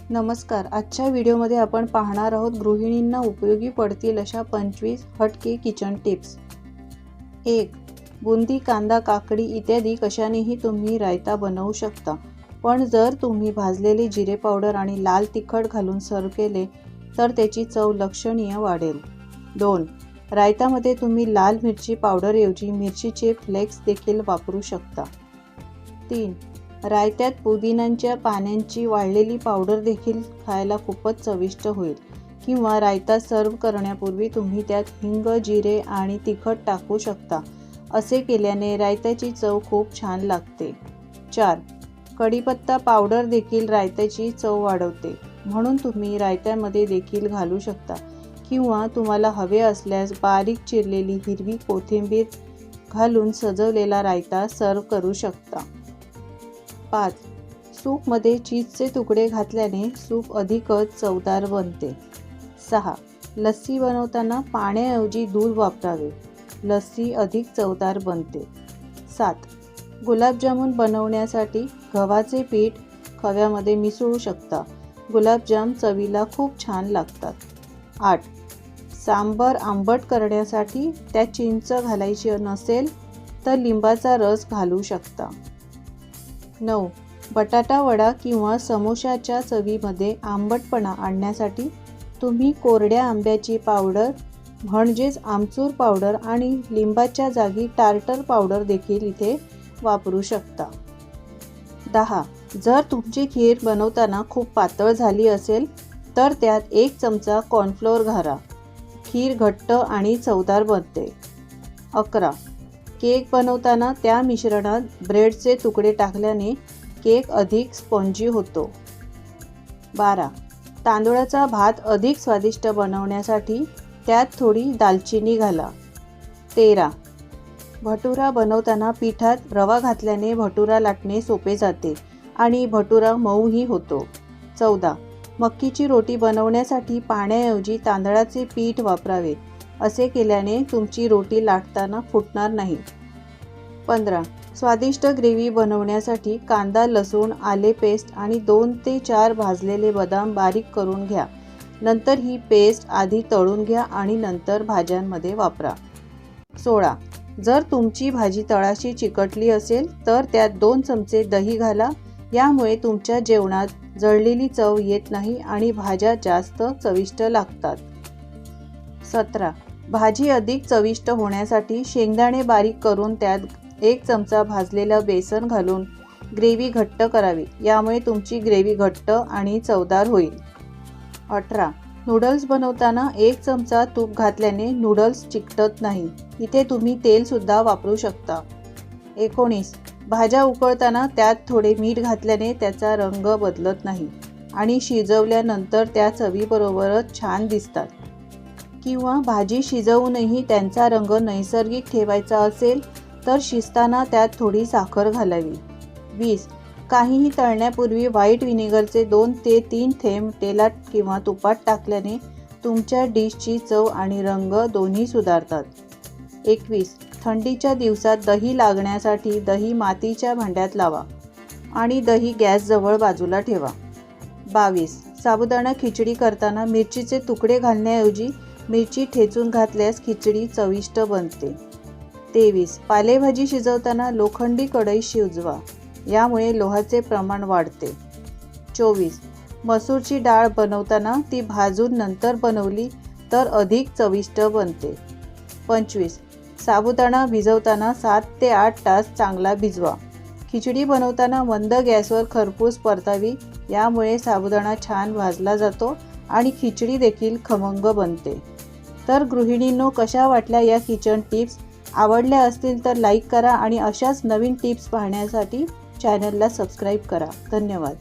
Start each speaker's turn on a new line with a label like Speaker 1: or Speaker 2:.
Speaker 1: नमस्कार. आजच्या व्हिडिओमध्ये आपण पाहणार आहोत गृहिणींना उपयोगी पडतील अशा 25 हटके किचन टिप्स. 1. बुंदी, कांदा, काकडी इत्यादी कशानेही तुम्ही रायता बनवू शकता, पण जर तुम्ही भाजलेले जिरे पावडर आणि लाल तिखट घालून सर्व केले तर त्याची चव लक्षणीय वाढेल. 2. रायतामध्ये तुम्ही लाल मिरची पावडरऐवजी मिरचीचे फ्लेक्स देखील वापरू शकता. 3. रायत्यात पुदिन्याच्या पानांची वाळलेली पावडर देखील खायला खूपच चविष्ट होईल, किंवा रायता सर्व करण्यापूर्वी तुम्ही त्यात हिंग, जिरे आणि तिखट टाकू शकता. असे केल्याने रायत्याची चव खूप छान लागते. 4. कढीपत्ता पावडर देखील रायत्याची चव वाढवते, म्हणून तुम्ही रायत्यामध्ये देखील घालू शकता, किंवा तुम्हाला हवे असल्यास बारीक चिरलेली हिरवी कोथिंबीर घालून सजवलेला रायता सर्व करू शकता. 5. सूपमध्ये चीजचे तुकडे घातल्याने सूप अधिकच चवदार बनते. 6. लस्सी बनवताना पाण्याऐवजी दूध वापरावे, लस्सी अधिक चवदार बनते. 7. गुलाबजामुन बनवण्यासाठी गव्हाचे पीठ खव्यामध्ये मिसळू शकता, गुलाबजाम चवीला खूप छान लागतात. 8. सांबर आंबट करण्यासाठी त्यात चिंच घालायची नसेल तर लिंबाचा रस घालू शकता. 9. बटाटा वडा किंवा समोशाच्या चवीमध्ये आंबटपणा आणण्यासाठी तुम्ही कोरड्या आंब्याची पावडर म्हणजेच आमचूर पावडर आणि लिंबाच्या जागी टार्टर पावडर देखील इथे वापरू शकता. 10. जर तुमची खीर बनवताना खूप पातळ झाली असेल तर त्यात 1 चमचा कॉर्नफ्लोअर घाला, खीर घट्ट आणि चवदार बनते. 11. केक बनवताना त्या मिश्रणात ब्रेडचे तुकडे टाकल्याने केक अधिक स्पॉन्जी होतो. 12. तांदूळाचा भात अधिक स्वादिष्ट बनवण्यासाठी त्यात थोडी दालचिनी घाला. 13. भटुरा बनवताना पिठात रवा घातल्याने भटुरा लाटणे सोपे जाते आणि भटुरा मऊही होतो. 14. मक्कीची रोटी बनवण्यासाठी पाण्याऐवजी तांदळाचे पीठ वापरावे, असे केल्याने तुमची रोटी लाटताना फुटणार नाही. 15. स्वादिष्ट ग्रेव्ही बनवण्यासाठी कांदा, लसूण, आले पेस्ट आणि 2 ते 4 भाजलेले बदाम बारीक करून घ्या. नंतर ही पेस्ट आधी तळून घ्या आणि नंतर भाज्यांमध्ये वापरा. 16. जर तुमची भाजी तळाशी चिकटली असेल तर त्यात 2 चमचे दही घाला, यामुळे तुमच्या जेवणात जळलेली चव येत नाही आणि भाज्या जास्त चविष्ट लागतात. 17. भाजी अधिक चविष्ट होण्यासाठी शेंगदाणे बारीक करून त्यात 1 चमचा भाजलेलं बेसन घालून ग्रेव्ही घट्ट करावी, यामुळे तुमची ग्रेव्ही घट्ट आणि चवदार होईल. 18. नूडल्स बनवताना 1 चमचा तूप घातल्याने नूडल्स चिकटत नाही, इथे तुम्ही तेलसुद्धा वापरू शकता. 19. भाज्या उकळताना त्यात थोडे मीठ घातल्याने त्याचा रंग बदलत नाही आणि शिजवल्यानंतर त्या चवीबरोबरच छान दिसतात. किंवा भाजी शिजवूनही त्यांचा रंग नैसर्गिक ठेवायचा असेल तर शिजताना त्यात थोडी साखर घालावी. 20. काहीही तळण्यापूर्वी व्हाईट व्हिनेगरचे 2 ते 3 थेंब तेलात किंवा तुपात टाकल्याने तुमच्या डिशची चव आणि रंग दोन्ही सुधारतात. 21. थंडीच्या दिवसात दही लागण्यासाठी दही मातीच्या भांड्यात लावा आणि दही गॅसजवळ बाजूला ठेवा. 22. साबुदाणा खिचडी करताना मिरचीचे तुकडे घालण्याऐवजी मिरची ठेचून घातल्यास खिचडी चविष्ट बनते. 23. पालेभाजी शिजवताना लोखंडी कढई शिजवा, यामुळे लोहाचे प्रमाण वाढते. 24. मसूरची डाळ बनवताना ती भाजून नंतर बनवली तर अधिक चविष्ट बनते. 25. साबुदाणा भिजवताना 7 ते 8 तास चांगला भिजवा. खिचडी बनवताना मंद गॅसवर खरपूस परतावी, यामुळे साबुदाणा छान भाजला जातो आणि खिचडी देखील खमंग बनते. तर गृहिणींनो, कशा वाटल्या या किचन टिप्स? आवडल्या असतील तर लाईक करा आणि अशाच नवीन टिप्स पाहण्यासाठी चॅनलला सबस्क्राईब करा. धन्यवाद.